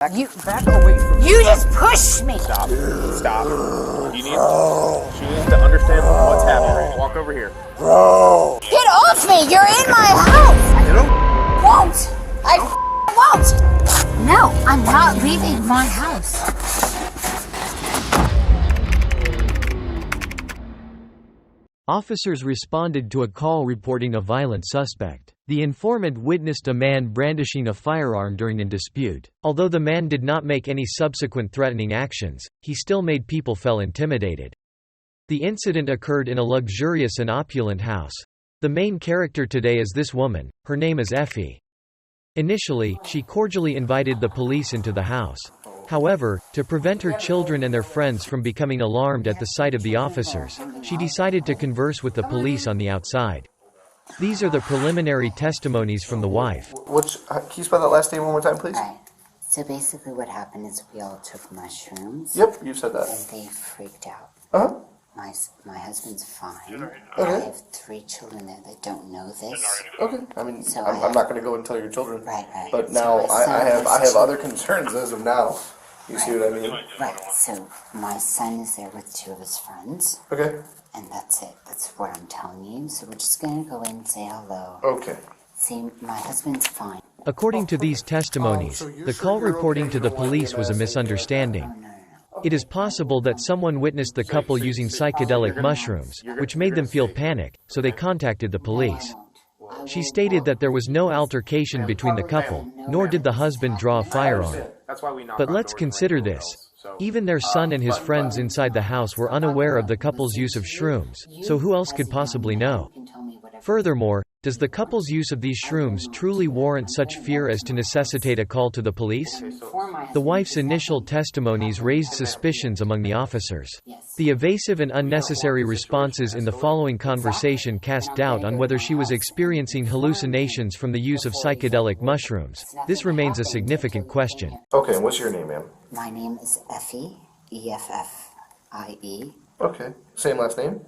Back away from me. You just pushed me. Stop. Stop. She needs to understand what's happening. Walk over here. Get off me. You're in my house. Get over. Won't. I won't. No, I'm not leaving my house. Officers responded to a call reporting a violent suspect. The informant witnessed a man brandishing a firearm during a dispute. Although the man did not make any subsequent threatening actions, he still made people feel intimidated. The incident occurred in a luxurious and opulent house. The main character today is this woman. Her name is Effie. Initially, she cordially invited the police into the house. However, to prevent her children and their friends from becoming alarmed at the sight of the officers, she decided to converse with the police on the outside. These are the preliminary testimonies from the wife. Can you spell that last name one more time, please? Right. So basically what happened is we all took mushrooms. Yep, you said that. And they freaked out. Uh-huh. My husband's fine. Okay. I have 3 children there that don't know this. Okay. I mean, So I'm not going to go and tell your children. Right. But So now my son I is have other concerns as of now. You see what I mean? Right. So my son is there with 2 of his friends. Okay. And that's it. That's what I'm telling you. So we're just going to go in and say hello. Okay. See, my husband's fine. According to these testimonies, the call reporting to the police was a misunderstanding. No. It is possible that someone witnessed the couple using psychedelic mushrooms, which made them feel panic, so they contacted the police. She stated that there was no altercation between the couple, nor did the husband draw a firearm. But let's consider this. Even their son and his friends inside the house were unaware of the couple's use of shrooms, so who else could possibly know? Furthermore, does the couple's use of these shrooms truly warrant such fear as to necessitate a call to the police? The wife's initial testimonies raised suspicions among the officers. The evasive and unnecessary responses in the following conversation cast doubt on whether she was experiencing hallucinations from the use of psychedelic mushrooms. This remains a significant question. Okay, and what's your name, ma'am? My name is Effie, E-F-F-I-E. Okay. Same last name?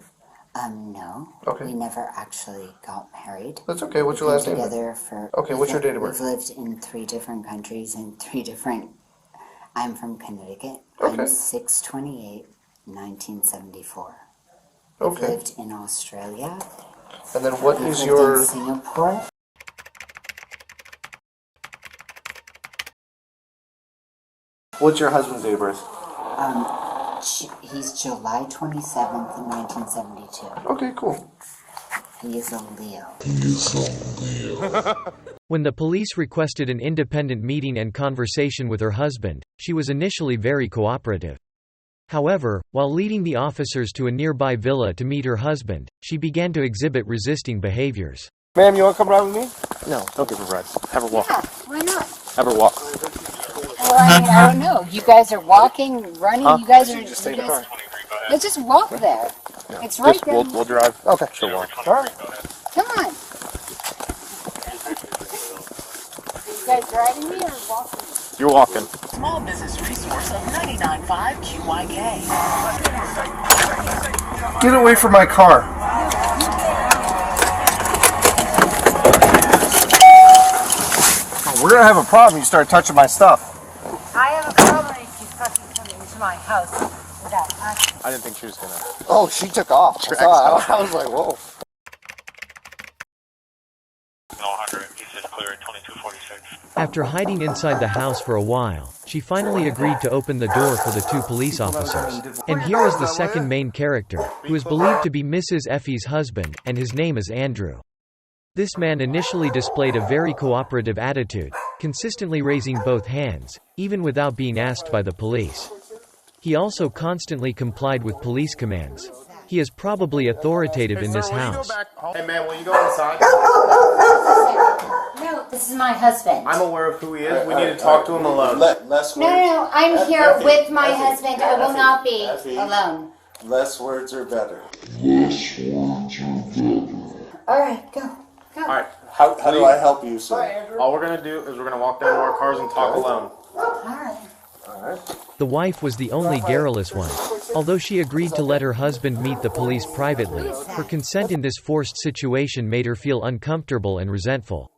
No. Okay. We never actually got married. That's okay. What's your last name? Together for. Okay, what's your date of birth? We've lived in 3 different countries and 3 different. I'm from Connecticut. Okay. I'm 6/28, 1974. Okay. Lived in Australia. And then what We've is lived your... in Singapore. What's your husband's date of birth? He's July 27th, 1972. Okay, cool. He is a Leo. When the police requested an independent meeting and conversation with her husband, she was initially very cooperative. However, while leading the officers to a nearby villa to meet her husband, she began to exhibit resisting behaviors. Ma'am, you want to come ride with me? No, don't give her rides. Have her walk. Yeah, why not? Have her walk. Well, I mean, I don't know. You guys are walking, running. You guys are. Just take the car. Let's just walk there. Yeah. It's right Just, there. we'll drive. Okay. She'll walk. All right. Come on. You guys driving me or walking? You're walking. Small business resource of 99.5 QYK. Get away from my car. We're going to have a problem. You start touching my stuff. I have a problem if you fucking come into my house without asking. I didn't think she was going to. Oh, she took off. I was like, whoa. After hiding inside the house for a while, she finally agreed to open the door for the 2 police officers. And here is the second main character, who is believed to be Mrs. Effie's husband, and his name is Andrew. This man initially displayed a very cooperative attitude, consistently raising both hands, even without being asked by the police. He also constantly complied with police commands. He is probably authoritative in this house. Hey man, will you go inside? No, this is my husband. I'm aware of who he is. We need to talk to him alone. No, I'm here with my husband. I will not be alone. Less words are better. All right, go. All right. How do I help you, sir? All we're going to do is we're going to walk down to our cars and talk alone. All right. The wife was the only garrulous one. Although she agreed to let her husband meet the police privately, her consent in this forced situation made her feel uncomfortable and resentful.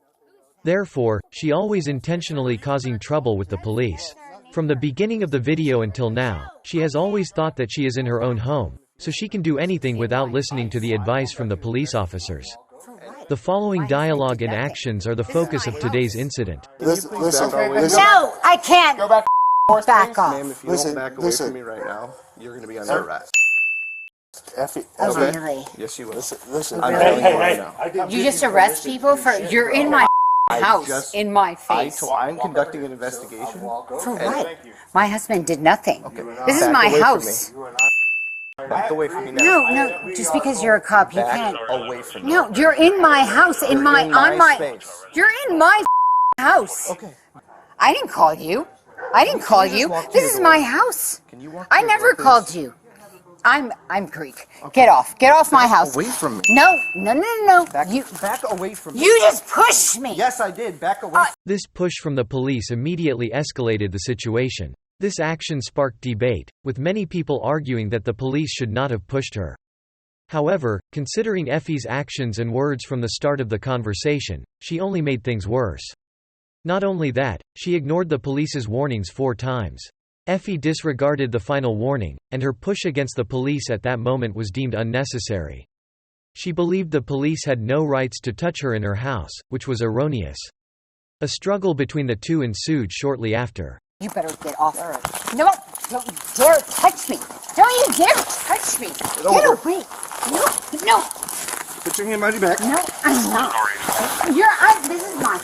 Therefore, she always intentionally causing trouble with the police. From the beginning of the video until now, she has always thought that she is in her own home, so she can do anything without listening to the advice from the police officers. The following dialogue and actions are the focus of today's incident. Listen. No, I can't. Go back. Back off. Ma'am, if you don't back away from me right now, you're going to be under arrest. Effie, Oh, really? Yes, you will. listen. I'm telling you right now. You just arrest people for you're in my house, in my face. I'm conducting an investigation. For what? My husband did nothing. This is Back my away from house. Back away from me now. No, just because you're a cop, you Back can't. away from me. No, you're in my house, You're in my space. You're in my house. Okay. I didn't call you. I didn't call you. This is my house. Can you walk I to the never door, please? called you. I'm Greek. Get off. Get off my house. Away from me. No. Back away from me. You just pushed me. Yes, I did. Back away. This push from the police immediately escalated the situation. This action sparked debate, with many people arguing that the police should not have pushed her. However, considering Effie's actions and words from the start of the conversation, she only made things worse. Not only that, she ignored the police's warnings 4 times. Effie disregarded the final warning, and her push against the police at that moment was deemed unnecessary. She believed the police had no rights to touch her in her house, which was erroneous. A struggle between the two ensued shortly after. You better get off her. No, don't you dare touch me. Don't you dare touch me. Get away. No. Put your hand behind your back. No, I'm not. This is mine.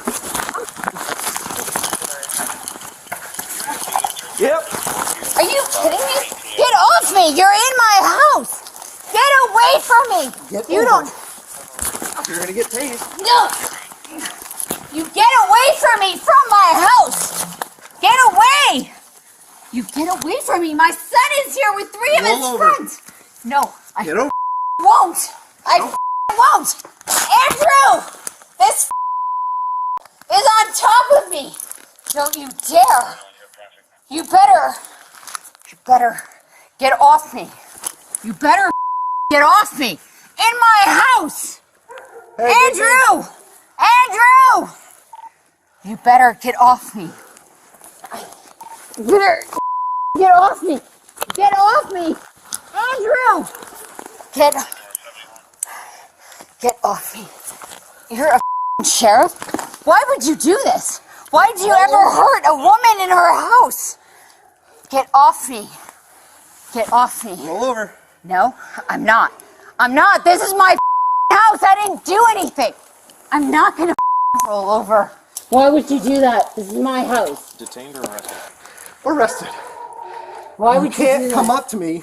Yep. Are you kidding me? Get off me. You're in my house. Get away from me. You don't. You're going to get tased. No. You get away from me, from my house. Get away. You get away from me. My son is here with 3 of his Roll over. friends. No, I Get over. won't. I won't. Andrew, this is on top of me. Don't you dare. You better get off me. You better get off me. In my house. Andrew! Andrew! You better get off me. You better get off me. Get off me. Andrew! Get off me. You're a sheriff? Why would you do this? Why did you ever hurt a woman in her house? Get off me. Get off me. Roll over. No, I'm not. I'm not. This is my house. I didn't do anything. I'm not gonna roll over. Why would you do that? This is my house. Detained or arrested? Arrested. Why You would you can't do come that? up to me.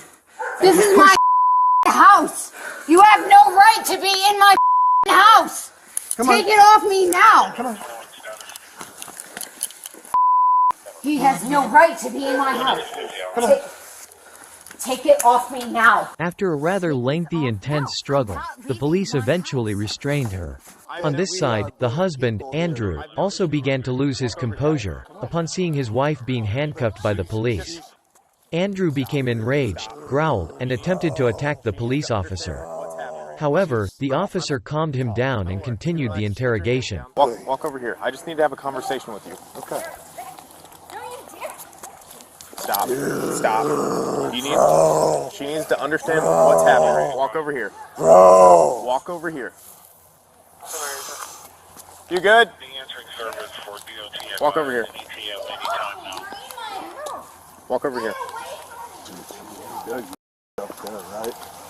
This is my house. You have no right to be in my house. Take it off me now. Come on. He has no right to be in my house. Take it off me now. After a rather lengthy and tense struggle, the police eventually restrained her. On this side, the husband, Andrew, also began to lose his composure, upon seeing his wife being handcuffed by the police. Andrew became enraged, growled, and attempted to attack the police officer. However, the officer calmed him down and continued the interrogation. Walk over here. I just need to have a conversation with you. Okay. Stop. She needs to understand what's happening. Walk over here. Walk over here. You good? Walk over here. Walk over here. Right?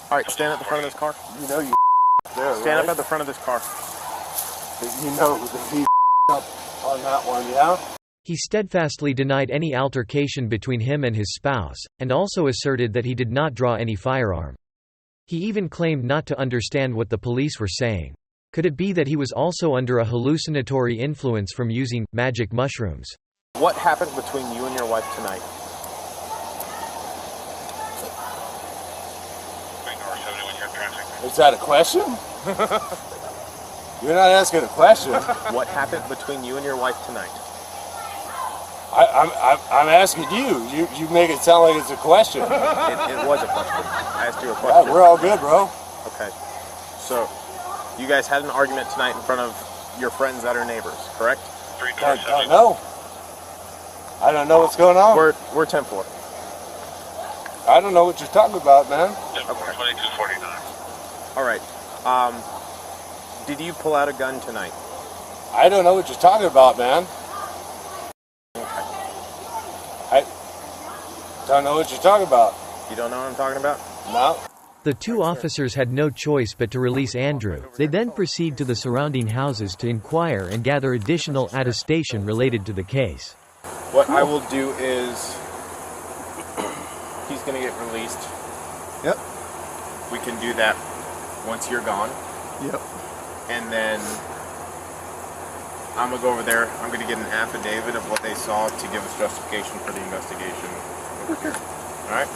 All right, stand at the front of this car. You know you there, Stand up at the front of this car. You know that he up on that one, yeah? He steadfastly denied any altercation between him and his spouse, and also asserted that he did not draw any firearm. He even claimed not to understand what the police were saying. Could it be that he was also under a hallucinatory influence from using magic mushrooms? What happened between you and your wife tonight? Is that a question? You're not asking a question. What happened between you and your wife tonight? I'm asking you. You make it sound like it's a question. It was a question. I asked you a Yeah, question. we're all good, bro. Okay. So, you guys had an argument tonight in front of your friends that are neighbors, correct? I don't know. I don't know what's going on. We're 10-4. I don't know what you're talking about, man. Okay. 2249. All right. Did you pull out a gun tonight? I don't know what you're talking about, man. I don't know what you're talking about. You don't know what I'm talking about? No. The two officers had no choice but to release Andrew. They then proceed to the surrounding houses to inquire and gather additional attestation related to the case. What I will do is, he's going to get released. Yep. We can do that once you're gone. Yep. And then I'm going to go over there. I'm going to get an affidavit of what they saw to give us justification for the investigation. Okay. All right?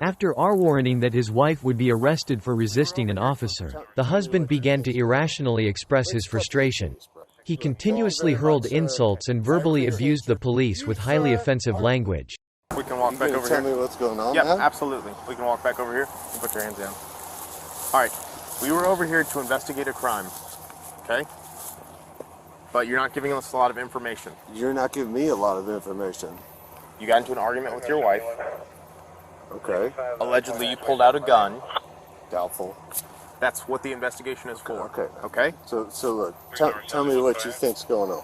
After warning that his wife would be arrested for resisting an officer, the husband began to irrationally express his frustration. He continuously hurled insults and verbally abused the police with highly offensive language. We can walk back over Tell here. me what's going on, Yep, man? absolutely. We can walk back over here and put your hands down. All right. We were over here to investigate a crime, okay? But you're not giving us a lot of information. You're not giving me a lot of information. You got into an argument with your wife. Okay. Allegedly, you pulled out a gun. Doubtful. That's what the investigation is for. Okay. Okay? So look, tell me what you think's going on.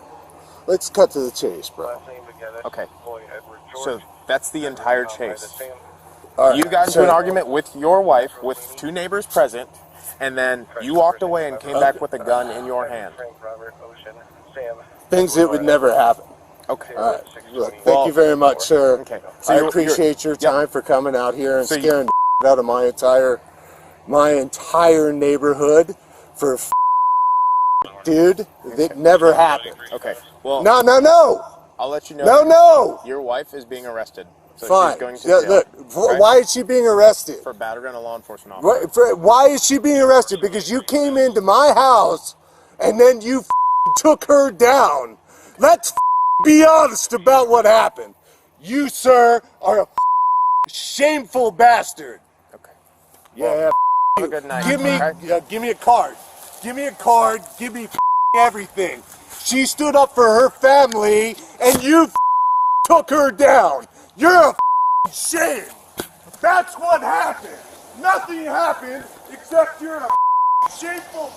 Let's cut to the chase, bro. Okay. So that's the entire chase. All right, You got into an argument with your wife, with two neighbors present, and then you walked away and came back with a gun in your hand. Things that would never happen. Okay. All right. Look, thank you very much, sir. Okay. I appreciate your time for coming out here and scaring the out of my entire neighborhood for dude. It never happened. Okay. Well, No. I'll let you know. No. Your wife is being arrested. So Fine. she's going to Yeah, jail. look, Okay? why is she being arrested? For battery on a law enforcement officer. Why is she being arrested? Because you came into my house and then you took her down. Let's be honest about what happened. You, sir, are a shameful bastard. Okay. Yeah. Have a good night. Give me a card. Give me a card. Give me everything. She stood up for her family, and you took her down. You're a shame. That's what happened. Nothing happened except you're a shameful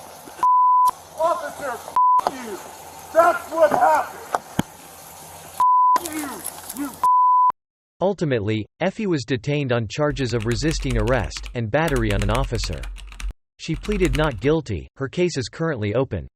officer. You. That's what happened. You. Ultimately, Effie was detained on charges of resisting arrest and battery on an officer. She pleaded not guilty. Her case is currently open.